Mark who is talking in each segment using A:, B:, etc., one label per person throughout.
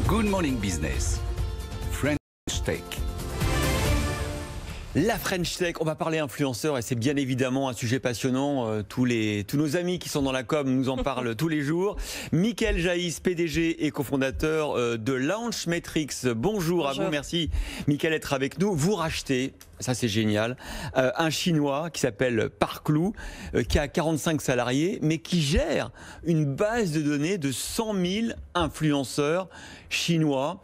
A: Good Morning Business, French Tech.
B: La French Tech, on va parler influenceurs et c'est bien évidemment un sujet passionnant. Tous nos amis qui sont dans la com nous en parlent tous les jours. Mickaël Jaïs, PDG et cofondateur de Launchmetrics. Bonjour à vous, merci Mickaël d'être avec nous. Vous rachetez, ça c'est génial, un Chinois qui s'appelle Parkloo, qui a 45 salariés, mais qui gère une base de données de 100 000 influenceurs chinois.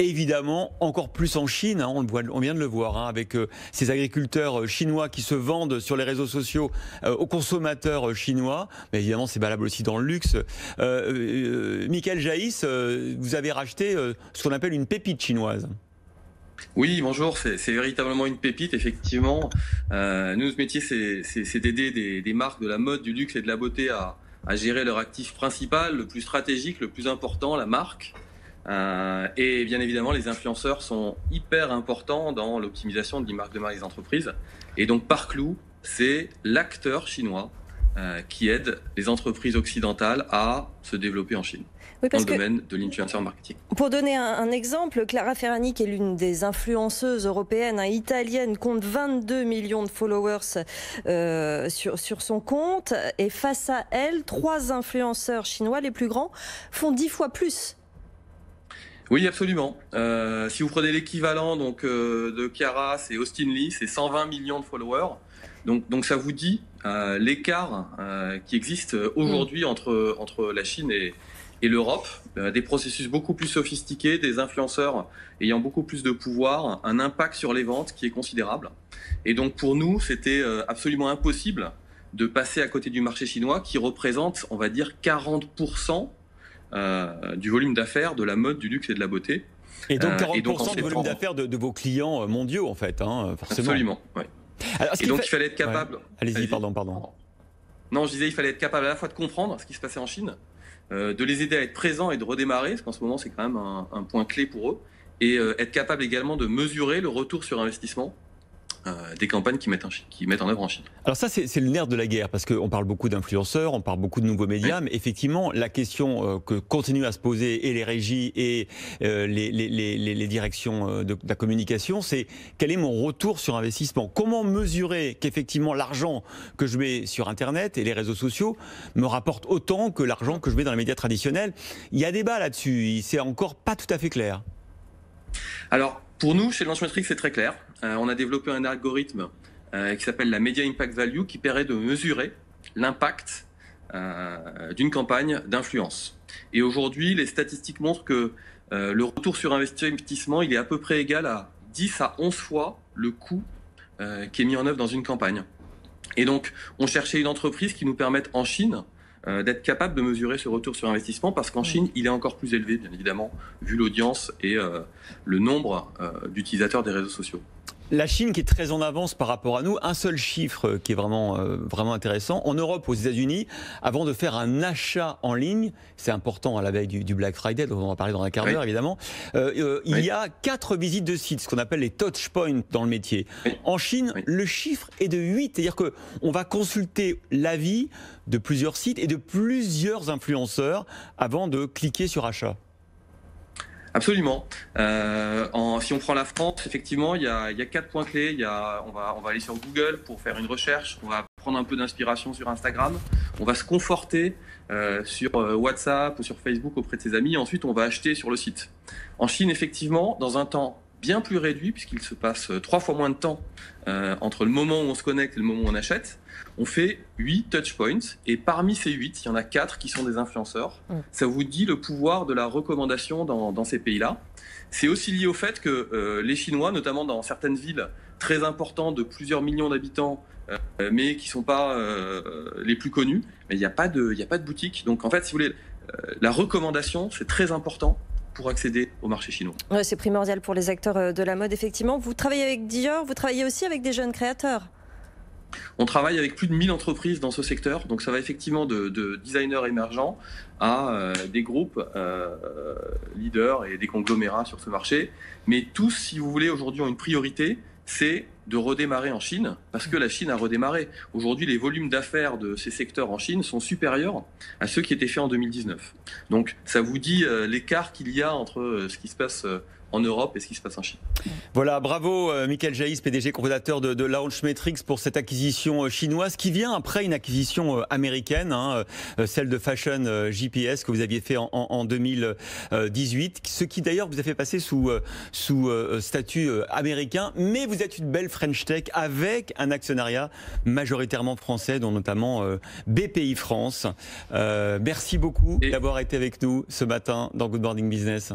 B: Évidemment, encore plus en Chine, hein, on vient de le voir, hein, avec ces agriculteurs chinois qui se vendent sur les réseaux sociaux aux consommateurs chinois. Mais évidemment, c'est valable aussi dans le luxe. Mickaël Jaïs, vous avez racheté ce qu'on appelle une pépite chinoise.
C: Oui, bonjour, c'est véritablement une pépite, effectivement. Nous, notre métier, c'est d'aider des marques de la mode, du luxe et de la beauté à gérer leur actif principal, le plus stratégique, le plus important, la marque. Et bien évidemment, les influenceurs sont hyper importants dans l'optimisation de l'image de marque des entreprises. Et donc Parkloo, c'est l'acteur chinois qui aide les entreprises occidentales à se développer en Chine, dans le domaine de l'influencer marketing.
D: Pour donner un exemple, Clara Ferragni, qui est l'une des influenceuses européennes, italienne, compte 22 millions de followers sur son compte. Et face à elle, 3 influenceurs chinois, les plus grands, font 10 fois plus.
C: Oui, absolument. Si vous prenez l'équivalent de Chiara, c'est Austin Lee, c'est 120 millions de followers. Donc ça vous dit l'écart qui existe aujourd'hui entre la Chine et l'Europe, des processus beaucoup plus sophistiqués, des influenceurs ayant beaucoup plus de pouvoir, un impact sur les ventes qui est considérable. Et donc pour nous, c'était absolument impossible de passer à côté du marché chinois qui représente, on va dire, 40% du volume d'affaires de la mode, du luxe et de la beauté.
B: Et donc 40% du volume d'affaires de vos clients mondiaux, en fait, hein, forcément.
C: Absolument, oui. Alors, et donc il fallait être capable... Ouais.
B: Allez-y, pardon.
C: Non, je disais, il fallait être capable à la fois de comprendre ce qui se passait en Chine, de les aider à être présents et de redémarrer, parce qu'en ce moment c'est quand même un point clé pour eux, et être capable également de mesurer le retour sur investissement des campagnes qui mettent en œuvre en Chine.
B: Alors ça, c'est le nerf de la guerre, parce qu'on parle beaucoup d'influenceurs, on parle beaucoup de nouveaux médias, mais effectivement, la question que continuent à se poser et les régies et les directions de la communication, c'est quel est mon retour sur investissement? Comment mesurer qu'effectivement l'argent que je mets sur Internet et les réseaux sociaux me rapporte autant que l'argent que je mets dans les médias traditionnels? Il y a débat là-dessus, c'est encore pas tout à fait clair.
C: Alors, pour nous, chez Launchmetrics, c'est très clair. On a développé un algorithme qui s'appelle la Media Impact Value qui permet de mesurer l'impact d'une campagne d'influence. Et aujourd'hui, les statistiques montrent que le retour sur investissement, il est à peu près égal à 10 à 11 fois le coût qui est mis en œuvre dans une campagne. Et donc, on cherchait une entreprise qui nous permette en Chine d'être capable de mesurer ce retour sur investissement, parce qu'en Chine, il est encore plus élevé, bien évidemment, vu l'audience et le nombre d'utilisateurs des réseaux sociaux.
B: La Chine qui est très en avance par rapport à nous, un seul chiffre qui est vraiment intéressant. En Europe, aux États-Unis, avant de faire un achat en ligne, c'est important à la veille du Black Friday, dont on va parler dans un quart d'heure évidemment, il y a 4 visites de sites, ce qu'on appelle les touch points dans le métier. En Chine, le chiffre est de 8, c'est-à-dire qu'on va consulter l'avis de plusieurs sites et de plusieurs influenceurs avant de cliquer sur achat.
C: Absolument. Si on prend la France, effectivement, il y a 4 points clés. On va aller sur Google pour faire une recherche. On va prendre un peu d'inspiration sur Instagram. On va se conforter sur WhatsApp ou sur Facebook auprès de ses amis. Ensuite, on va acheter sur le site. En Chine, effectivement, dans un temps bien plus réduit, puisqu'il se passe 3 fois moins de temps entre le moment où on se connecte et le moment où on achète, on fait 8 touchpoints, et parmi ces 8, il y en a 4 qui sont des influenceurs. Ça vous dit le pouvoir de la recommandation dans ces pays-là. C'est aussi lié au fait que les Chinois, notamment dans certaines villes très importantes de plusieurs millions d'habitants, mais qui ne sont pas les plus connues, mais il n'y a pas de boutique. Donc en fait, si vous voulez, la recommandation, c'est très important pour accéder au marché chinois.
D: Ouais, c'est primordial pour les acteurs de la mode, effectivement. Vous travaillez avec Dior, vous travaillez aussi avec des jeunes créateurs.
C: On travaille avec plus de 1000 entreprises dans ce secteur, donc ça va effectivement de designers émergents à des groupes leaders et des conglomérats sur ce marché. Mais tous, si vous voulez, aujourd'hui ont une priorité, c'est de redémarrer en Chine, parce que la Chine a redémarré. Aujourd'hui, les volumes d'affaires de ces secteurs en Chine sont supérieurs à ceux qui étaient faits en 2019. Donc, ça vous dit l'écart qu'il y a entre ce qui se passe en Europe et ce qui se passe en Chine.
B: Voilà, bravo Michael Jaïs, PDG cofondateur de Launchmetrics, pour cette acquisition chinoise qui vient après une acquisition américaine, celle de Fashion GPS que vous aviez fait en 2018, ce qui d'ailleurs vous a fait passer sous statut américain, mais vous êtes une belle French Tech avec un actionnariat majoritairement français, dont notamment BPI France. Merci beaucoup d'avoir été avec nous ce matin dans Good Morning Business.